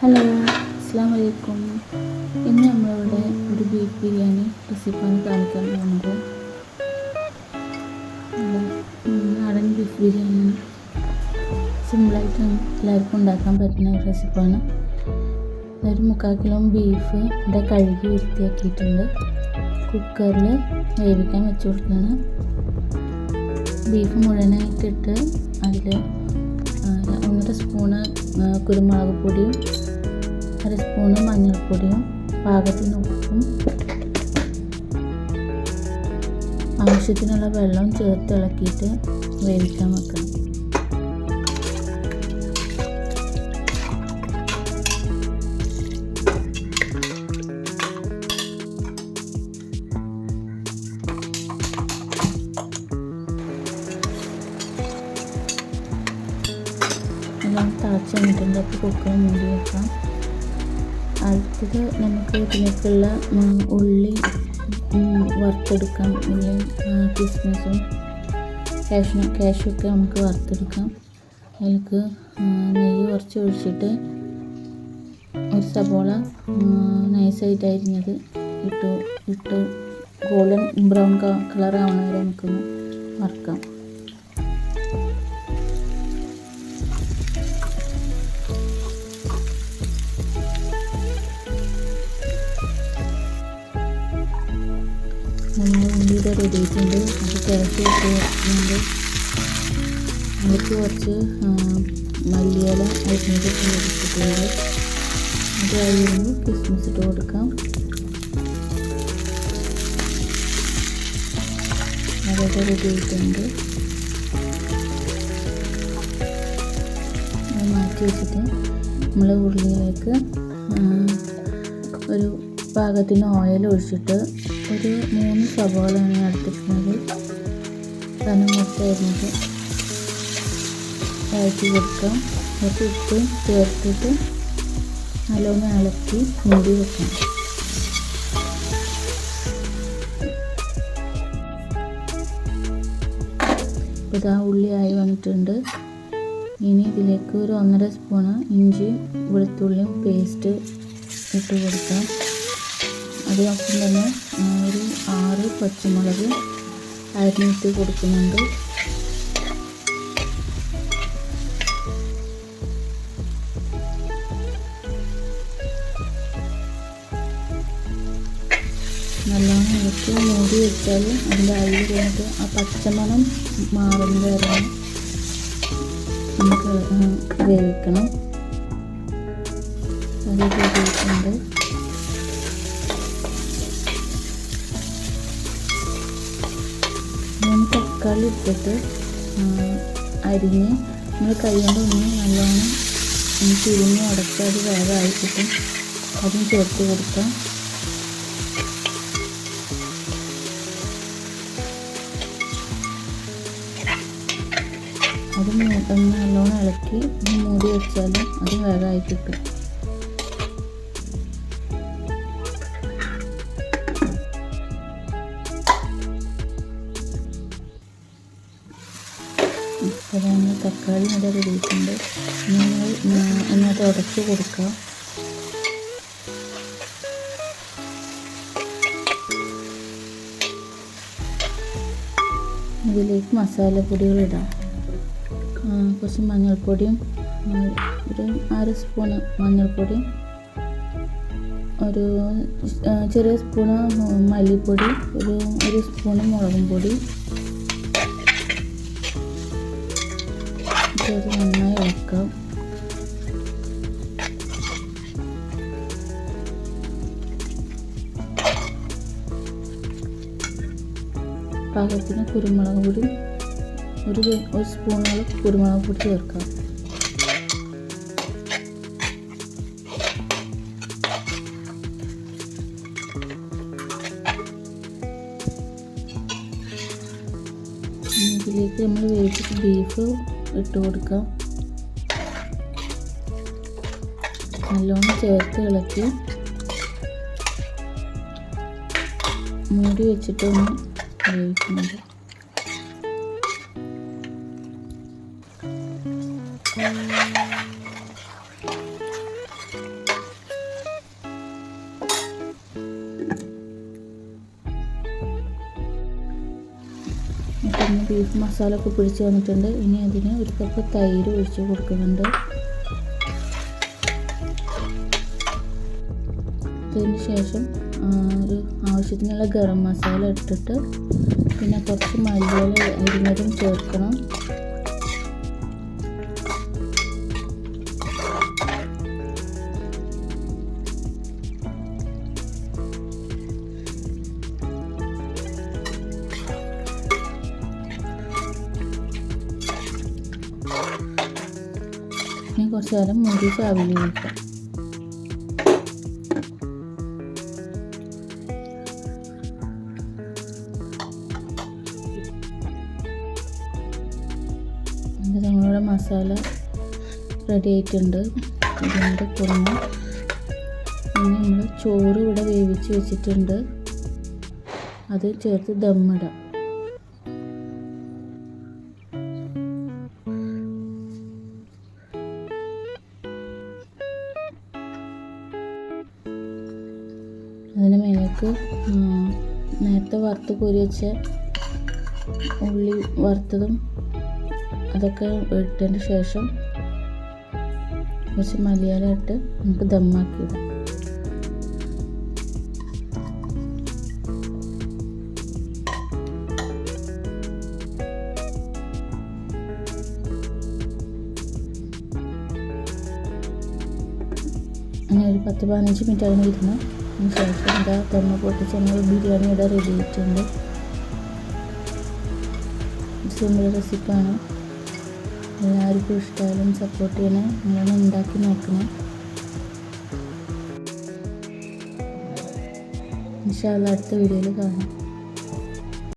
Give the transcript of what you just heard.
Hello, അസ്സാം വലൈക്കും. ഇന്ന് നമ്മളിവിടെ ഒരു ബീഫ് ബിരിയാണി റെസിപ്പിയാണ് കാണിക്കാൻ പോകുന്നത്. നാടൻ ബീഫ് ബിരിയാണിയാണ്. സിമ്പിളായിട്ട് എല്ലാവർക്കും ഉണ്ടാക്കാൻ പറ്റുന്ന ഒരു റെസിപ്പിയാണ്. ഒരു 3/4 കിലോ ബീഫ് ഇവിടെ കഴുകി വൃത്തിയാക്കിയിട്ടുണ്ട്. കുക്കറിൽ വേവിക്കാൻ വെച്ച് കൊടുക്കുകയാണ്. ബീഫ് മുഴുവനായിട്ടിട്ട് അതിൽ 1.5 സ്പൂണ് കുരുമുളക് പൊടിയും 1 സ്പൂണ് മഞ്ഞൾപ്പൊടിയും പാകത്തിന് ഉപ്പും ആവശ്യത്തിനുള്ള വെള്ളം ചേർത്ത് ഇളക്കിയിട്ട് വേവിക്കാൻ വെക്കണം. എല്ലാം തിളച്ച് വന്നിട്ടുണ്ട്. അപ്പോൾ കുക്കർ മൂടി വെക്കാം. അടുത്തത് നമുക്ക് ഇതിലേക്കുള്ള ഉള്ളി വറുത്തെടുക്കാം. ഉള്ളി കിസ്മിസും കാഷ്യൊക്കെ നമുക്ക് വറുത്തെടുക്കാം. അതിലേക്ക് നെയ്യ് കുറച്ച് ഒഴിച്ചിട്ട് ഒരു സബോള നൈസായിട്ട് അരിഞ്ഞത് ഇട്ട് ഗോൾഡൻ ബ്രൗൺ കളർ ആവണ വരെ നമുക്കൊന്ന് വറുക്കാം. ഉള്ളിയുടെ റെഡി ആയിട്ടുണ്ട്. അത് തിളച്ച് വെക്കുന്നുണ്ട്. അതിലേക്ക് കുറച്ച് മല്ലിയില അരിഞ്ഞത് ചേർത്തിട്ടുണ്ട്. അത് കഴിയുമ്പോൾ കിസ്മിസ് ഇട്ട് കൊടുക്കാം. അതൊക്കെ റെഡി ആയിട്ടുണ്ട്. അത് മാറ്റി വെച്ചിട്ട് നമ്മൾ ഉള്ളിയിലേക്ക് ഒരു പാകത്തിന് ഓയിൽ ഒഴിച്ചിട്ട് ഒരു 3 സവാളയാണ് എടുത്തിട്ടുള്ളത്. കനം മുട്ടയിരുന്നത് വഴറ്റി കൊടുക്കാം. കുറച്ച് ഉപ്പ് ചേർത്തിട്ട് നല്ലോണം ഇളക്കി മൂടി വെക്കണം. ഇപ്പോൾ ഇതാ ഉള്ളിയായി വന്നിട്ടുണ്ട്. ഇനി ഇതിലേക്ക് ഒരു 1.5 സ്പൂണ് ഇഞ്ചി വെളുത്തുള്ളിയും പേസ്റ്റ് ഇട്ട് കൊടുക്കാം. അതിനൊപ്പം തന്നെ ഒരു 6 പച്ചമുളക് അരിഞ്ഞിട്ട് കൊടുക്കുന്നുണ്ട്. നല്ലോണം ഇളക്കി മൂടി വെച്ചാൽ അതിൻ്റെ അരി കഴിഞ്ഞിട്ട് ആ പച്ചമണം മാറുന്നത് വരെ നമുക്ക് വേവിക്കണം. അത് വേവിക്കുന്നുണ്ട്. തക്കാളി ഇട്ടിട്ട് അരിഞ്ഞ് നമ്മൾ കൈ കൊണ്ട് ഒന്ന് നല്ലോണം തിരിഞ്ഞ് ഉടച്ച് അത് വേഗമായി കിട്ടും. അതും ചേർത്ത് കൊടുക്കാം. അത് നല്ലോണം ഇളക്കി മൂടി വെച്ചാൽ അത് വേഗമായി കിട്ടും. അതാണ് തക്കാളി ഇവിടെ റെഡിയിട്ടുണ്ട്. നിങ്ങൾ ഒന്നത് ഉടച്ച് കൊടുക്കാം. ഇതിലേക്ക് മസാലപ്പൊടികൾ ഇടാം. കുറച്ച് മഞ്ഞൾപ്പൊടിയും ഒരു 1/2 സ്പൂണ് മഞ്ഞൾപ്പൊടിയും ഒരു ചെറിയ സ്പൂണ് മല്ലിപ്പൊടി, ഒരു സ്പൂണ് മുളകും പൊടി ചേർത്ത് നന്നായി ഇളക്കാം. പാകത്തിന് കുരുമുളക് പൊടി ഒരു സ്പൂണോളം കുരുമുളക് പൊടി ചേർക്കാം. ഇതിലേക്ക് നമ്മൾ വേവിച്ചിട്ട് ബീഫ് ഇട്ട് കൊടുക്കാം. നല്ലോണം ചേർത്ത് ഇളക്കി മൂടി വെച്ചിട്ടൊന്ന് വേവിക്കുന്നുണ്ട്. ബീഫ് മസാല ഒക്കെ പിടിച്ച് വന്നിട്ടുണ്ട്. ഇനി അതിന് 1 കപ്പ് തൈര് ഒഴിച്ച് കൊടുക്കുന്നുണ്ട്. അതിന് ശേഷം ഒരു ആവശ്യത്തിനുള്ള ഗരം മസാല ഇട്ടിട്ട് പിന്നെ കുറച്ച് മല്ലിയില അരിഞ്ഞതും ചേർക്കണം. ഇനി കുറച്ച് നേരം മൂടി ആവിയിൽ വയ്ക്കാം. നമ്മളുടെ മസാല റെഡി ആയിട്ടുണ്ട്. ഇതിൻ്റെ കുറുമ ഇനി നമ്മൾ ചോറ് ഇവിടെ വേവിച്ച് വെച്ചിട്ടുണ്ട്. അത് ചേർത്ത് ദമ്മിടാം. അതിന് മേലേക്ക് നേരത്തെ വറുത്ത് കോരി വെച്ച ഉള്ളി വറുത്തതും അതൊക്കെ ഇട്ടതിന് ശേഷം കുറച്ച് മല്ലിയില ഇട്ട് നമുക്ക് ദമ്മാക്കി ഇടാം. അങ്ങനെ ഒരു 10-15 മിനിറ്റ് അതിന് ഇരുന്ന് അതിന് ശേഷം ഇതാ ദമ്മ പൊട്ടിച്ച് നമ്മൾ ബിരിയാണി ഇവിടെ റെഡി ആയിട്ടുണ്ട്. സിമ്പിൾ റെസിപ്പിയാണ്. എല്ലാവർക്കും ഇഷ്ടമായാലും സപ്പോർട്ട് ചെയ്യണേ. നിങ്ങളൊന്ന് ഉണ്ടാക്കി നോക്കണേ. ഇൻഷാ അല്ലാഹ് അടുത്ത വീഡിയോയിൽ കാണാം.